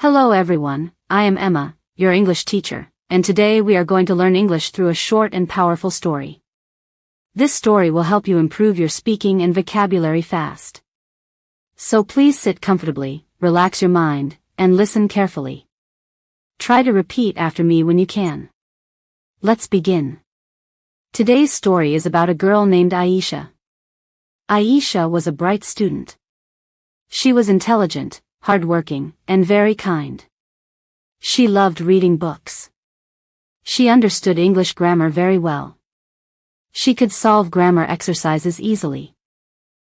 Hello everyone, I am Emma, your English teacher, and today we are going to learn English through a short and powerful story. This story will help you improve your speaking and vocabulary fast. So please sit comfortably, relax your mind, and listen carefully. Try to repeat after me when you can. Let's begin. Today's story is about a girl named Aisha. Aisha was a bright student. She was intelligent, hardworking, and very kind. She loved reading books. She understood English grammar very well. She could solve grammar exercises easily.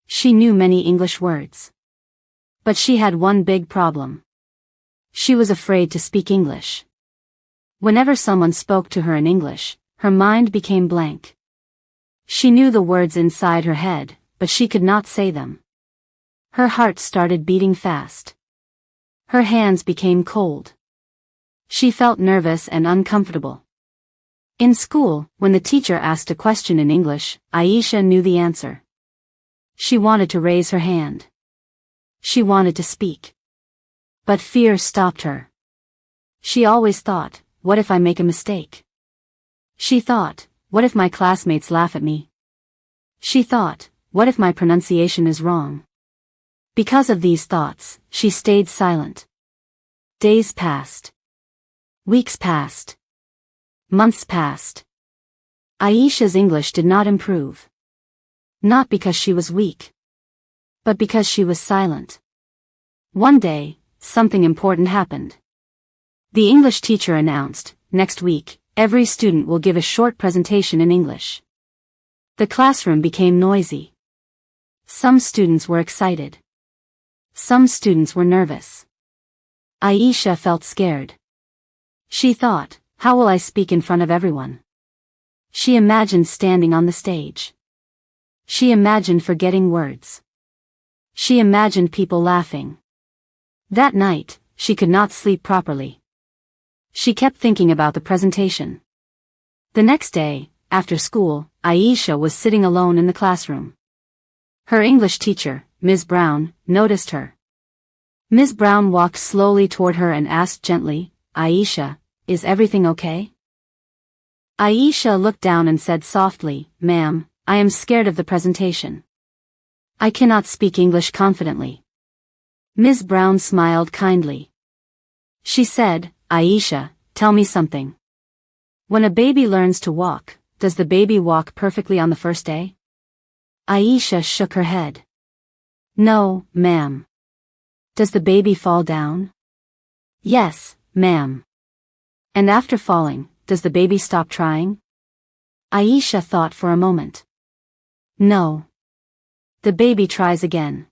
She knew many English words. But she had one big problem. She was afraid to speak English. Whenever someone spoke to her in English, her mind became blank. She knew the words inside her head, but she could not say them. Her heart started beating fast. Her hands became cold. She felt nervous and uncomfortable. In school, when the teacher asked a question in English, Aisha knew the answer. She wanted to raise her hand. She wanted to speak. But fear stopped her. She always thought, what if I make a mistake? She thought, what if my classmates laugh at me? She thought, what if my pronunciation is wrong? Because of these thoughts, she stayed silent. Days passed. Weeks passed. Months passed. Aisha's English did not improve. Not because she was weak, but because she was silent. One day, something important happened. The English teacher announced, next week, every student will give a short presentation in English. The classroom became noisy. Some students were excited. Some students were nervous. Aisha felt scared. She thought, how will I speak in front of everyone? She imagined standing on the stage. She imagined forgetting words. She imagined people laughing. That night, she could not sleep properly. She kept thinking about the presentation. The next day, after school, Aisha was sitting alone in the classroom. Her English teacher, Ms. Brown, noticed her. Ms. Brown walked slowly toward her and asked gently, Aisha, is everything okay? Aisha looked down and said softly, Ma'am, I am scared of the presentation. I cannot speak English confidently. Ms. Brown smiled kindly. She said, Aisha, tell me something. When a baby learns to walk, does the baby walk perfectly on the first day? Aisha shook her head. No, ma'am. Does the baby fall down? Yes, ma'am. And after falling, does the baby stop trying? Aisha thought for a moment. No. The baby tries again.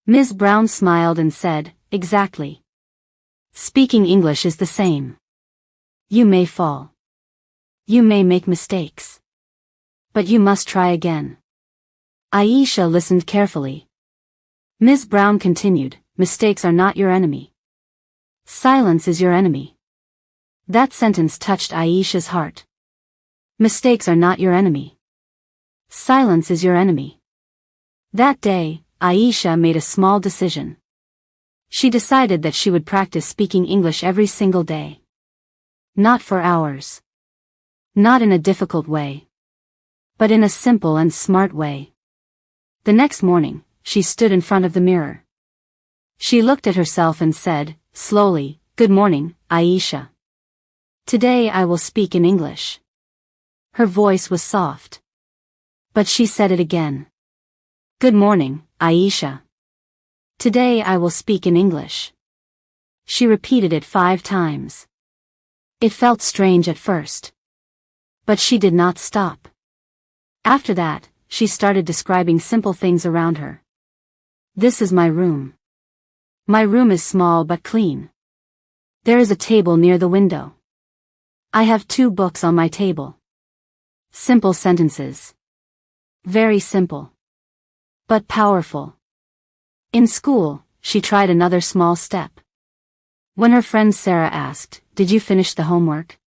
Ms. Brown smiled and said, exactly. Speaking English is the same. You may fall. You may make mistakes. But you must try again. Aisha listened carefully. Ms. Brown continued, mistakes are not your enemy. Silence is your enemy. That sentence touched Aisha's heart. Mistakes are not your enemy. Silence is your enemy. That day, Aisha made a small decision. She decided that she would practice speaking English every single day. Not for hours. Not in a difficult way. But in a simple and smart way. The next morning, she stood in front of the mirror. She looked at herself and said, slowly, Good morning, Aisha. Today I will speak in English. Her voice was soft. But she said it again. Good morning, Aisha. Today I will speak in English. She repeated it 5 times. It felt strange at first. But she did not stop. After that, she started describing simple things around her. This is my room. My room is small but clean. There is a table near the window. I have 2 books on my table. Simple sentences. Very simple. But powerful. In school, she tried another small step. When her friend Sarah asked, Did you finish the homework?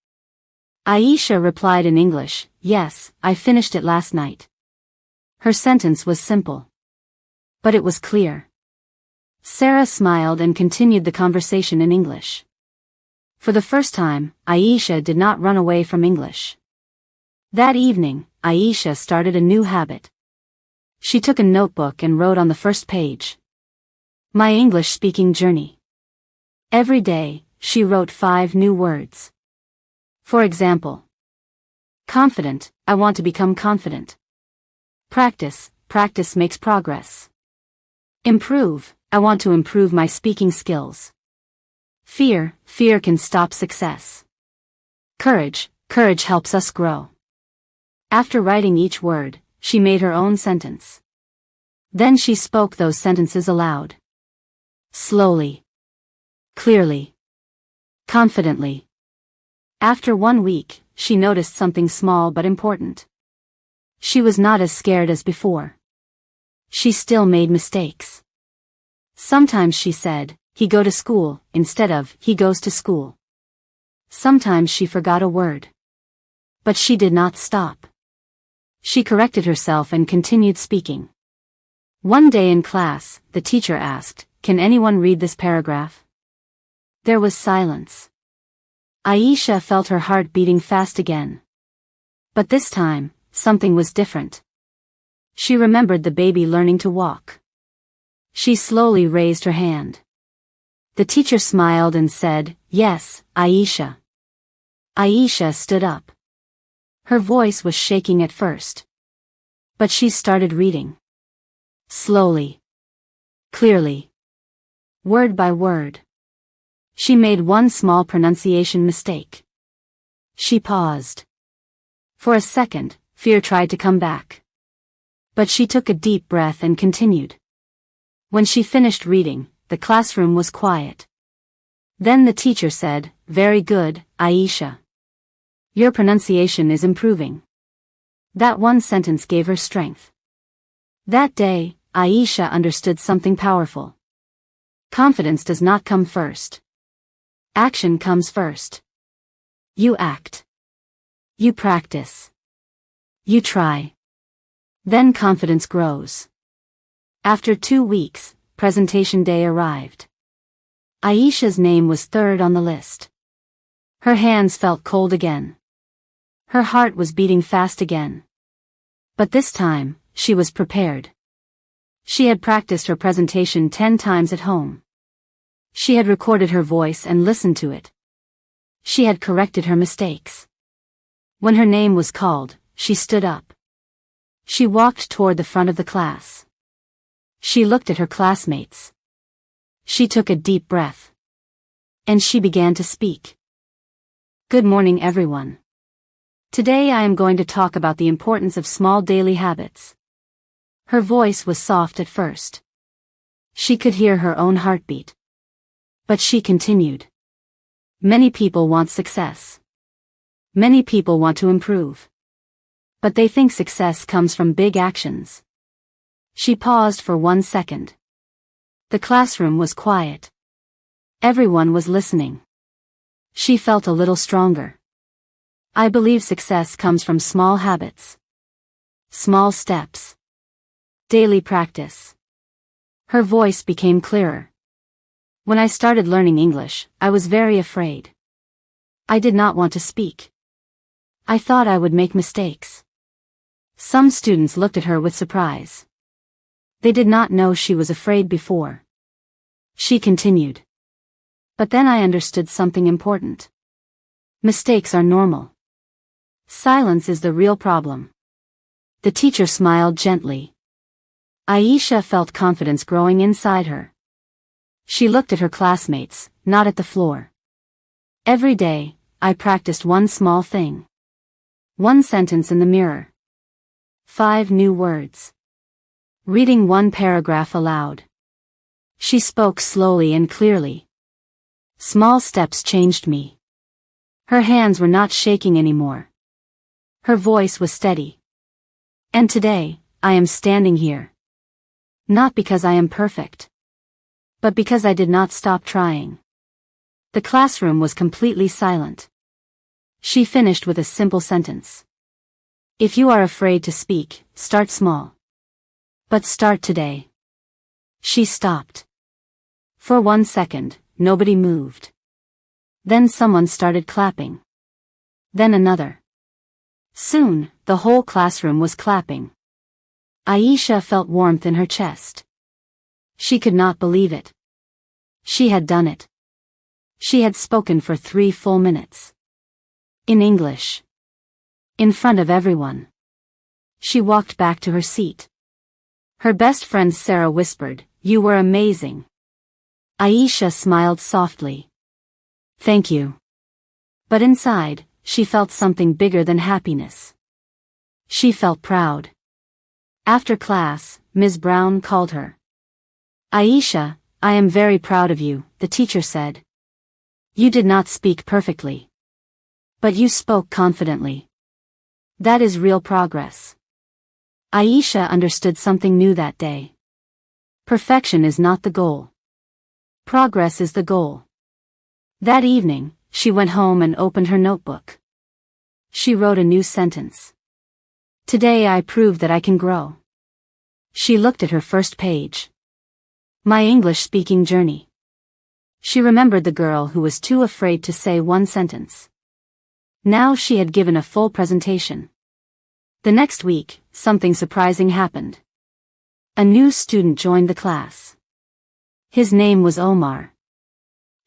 Aisha replied in English, Yes, I finished it last night. Her sentence was simple. But it was clear. Sarah smiled and continued the conversation in English. For the first time, Aisha did not run away from English. That evening, Aisha started a new habit. She took a notebook and wrote on the first page, "My English speaking journey." Every day, she wrote 5 new words. For example, confident, I want to become confident. Practice, practice makes progress. Improve, I want to improve my speaking skills. Fear, fear can stop success. Courage, courage helps us grow. After writing each word, she made her own sentence. Then she spoke those sentences aloud. Slowly. Clearly. Confidently. After 1 week, she noticed something small but important. She was not as scared as before. She still made mistakes. Sometimes she said, "He go to school," instead of, "He goes to school." Sometimes she forgot a word. But she did not stop. She corrected herself and continued speaking. One day in class, the teacher asked, "Can anyone read this paragraph?" There was silence. Aisha felt her heart beating fast again. But this time, something was different. She remembered the baby learning to walk. She slowly raised her hand. The teacher smiled and said, "Yes, Aisha." Aisha stood up. Her voice was shaking at first. But she started reading. Slowly. Clearly. Word by word. She made one small pronunciation mistake. She paused. For a second, fear tried to come back. But she took a deep breath and continued. When she finished reading, the classroom was quiet. Then the teacher said, "Very good, Aisha. Your pronunciation is improving." That one sentence gave her strength. That day, Aisha understood something powerful. Confidence does not come first. Action comes first. You act. You practice. You try. Then confidence grows. After 2 weeks, presentation day arrived. Aisha's name was third on the list. Her hands felt cold again. Her heart was beating fast again. But this time, she was prepared. She had practiced her presentation 10 times at home. She had recorded her voice and listened to it. She had corrected her mistakes. When her name was called, she stood up. She walked toward the front of the class. She looked at her classmates. She took a deep breath. And she began to speak. Good morning, everyone. Today I am going to talk about the importance of small daily habits. Her voice was soft at first. She could hear her own heartbeat. But she continued. Many people want success. Many people want to improve. But they think success comes from big actions. She paused for 1 second. The classroom was quiet. Everyone was listening. She felt a little stronger. I believe success comes from small habits. Small steps. Daily practice. Her voice became clearer. When I started learning English, I was very afraid. I did not want to speak. I thought I would make mistakes. Some students looked at her with surprise. They did not know she was afraid before. She continued. But then I understood something important. Mistakes are normal. Silence is the real problem. The teacher smiled gently. Aisha felt confidence growing inside her. She looked at her classmates, not at the floor. Every day, I practiced one small thing. One sentence in the mirror. 5 new words. Reading 1 paragraph aloud. She spoke slowly and clearly. Small steps changed me. Her hands were not shaking anymore. Her voice was steady. And today, I am standing here. Not because I am perfect. But because I did not stop trying. The classroom was completely silent. She finished with a simple sentence. If you are afraid to speak, start small. But start today. She stopped. For 1 second, nobody moved. Then someone started clapping. Then another. Soon, the whole classroom was clapping. Aisha felt warmth in her chest. She could not believe it. She had done it. She had spoken for 3 full minutes. In English. In front of everyone. She walked back to her seat. Her best friend Sarah whispered, "You were amazing." Aisha smiled softly. "Thank you." But inside, she felt something bigger than happiness. She felt proud. After class, Ms. Brown called her. "Aisha, I am very proud of you," the teacher said. "You did not speak perfectly. But you spoke confidently. That is real progress." Aisha understood something new that day. Perfection is not the goal. Progress is the goal. That evening, she went home and opened her notebook. She wrote a new sentence. "Today I proved that I can grow." She looked at her first page. My English speaking journey. She remembered the girl who was too afraid to say one sentence. Now she had given a full presentation. The next week, something surprising happened. A new student joined the class. His name was Omar.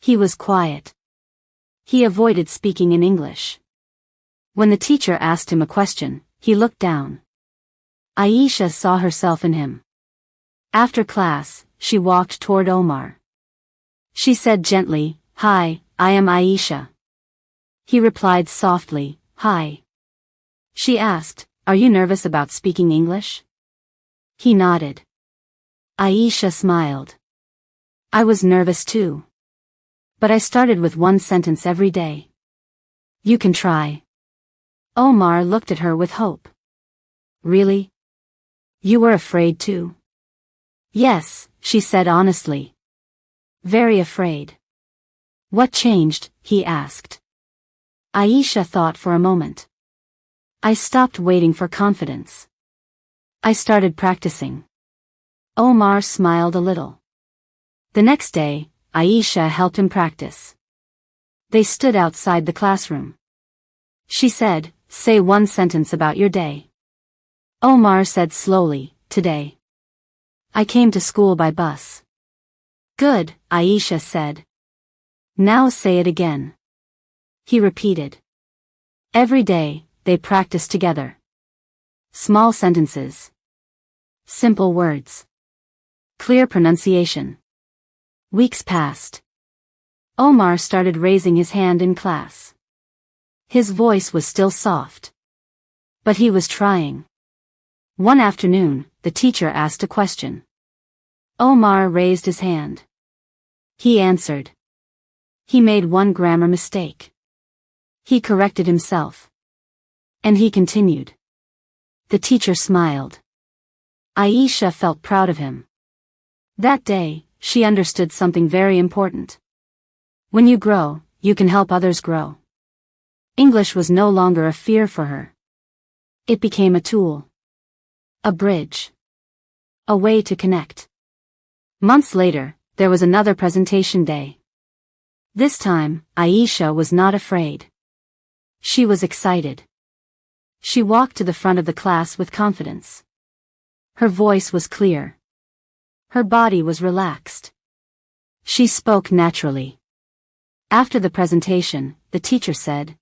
He was quiet. He avoided speaking in English. When the teacher asked him a question, he looked down. Aisha saw herself in him. After class, she walked toward Omar. She said gently, "Hi, I am Aisha." He replied softly, "Hi." She asked, "Are you nervous about speaking English?" He nodded. Aisha smiled. "I was nervous too. But I started with one sentence every day." "You can try." Omar looked at her with hope. "Really? You were afraid too?" "Yes," she said honestly. "Very afraid." "What changed?" he asked. Aisha thought for a moment. "I stopped waiting for confidence. I started practicing." Omar smiled a little. The next day, Aisha helped him practice. They stood outside the classroom. She said, "Say one sentence about your day." Omar said slowly, "Today I came to school by bus." "Good," Aisha said. "Now say it again." He repeated. Every day, they practiced together. Small sentences. Simple words. Clear pronunciation. Weeks passed. Omar started raising his hand in class. His voice was still soft. But he was trying. One afternoon, the teacher asked a question. Omar raised his hand. He answered. He made one grammar mistake. He corrected himself. And he continued. The teacher smiled. Aisha felt proud of him. That day, she understood something very important. When you grow, you can help others grow. English was no longer a fear for her. It became a tool. A bridge. A way to connect. Months later, there was another presentation day. This time, Aisha was not afraid. She was excited. She walked to the front of the class with confidence. Her voice was clear. Her body was relaxed. She spoke naturally. After the presentation, the teacher said,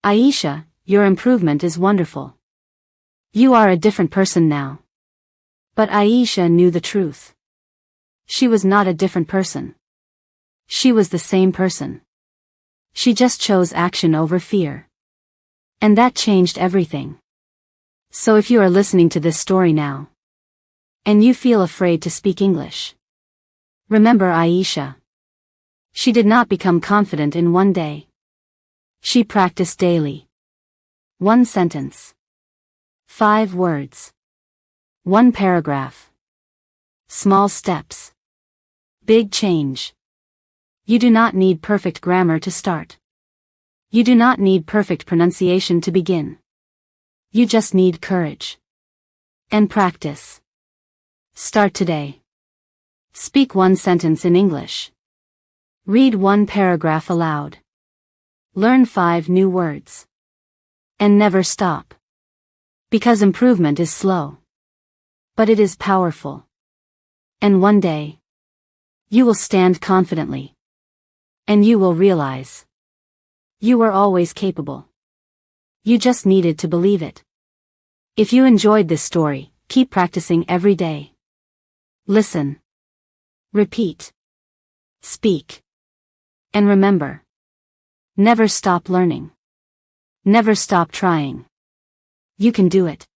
Aisha, your improvement is wonderful. You are a different person now. But Aisha knew the truth. She was not a different person. She was the same person. She just chose action over fear. And that changed everything. So if you are listening to this story now, and you feel afraid to speak English, remember Aisha. She did not become confident in one day. She practiced daily. One sentence. 5 words. 1 paragraph. Small steps. Big change. You do not need perfect grammar to start. You do not need perfect pronunciation to begin. You just need courage. And practice. Start today. Speak one sentence in English. Read one paragraph aloud. Learn 5 new words. And never stop. Because improvement is slow. But it is powerful. And one day, you will stand confidently. And you will realize you were always capable. You just needed to believe it. If you enjoyed this story, keep practicing every day. Listen. Repeat. Speak. And remember. Never stop learning. Never stop trying. You can do it.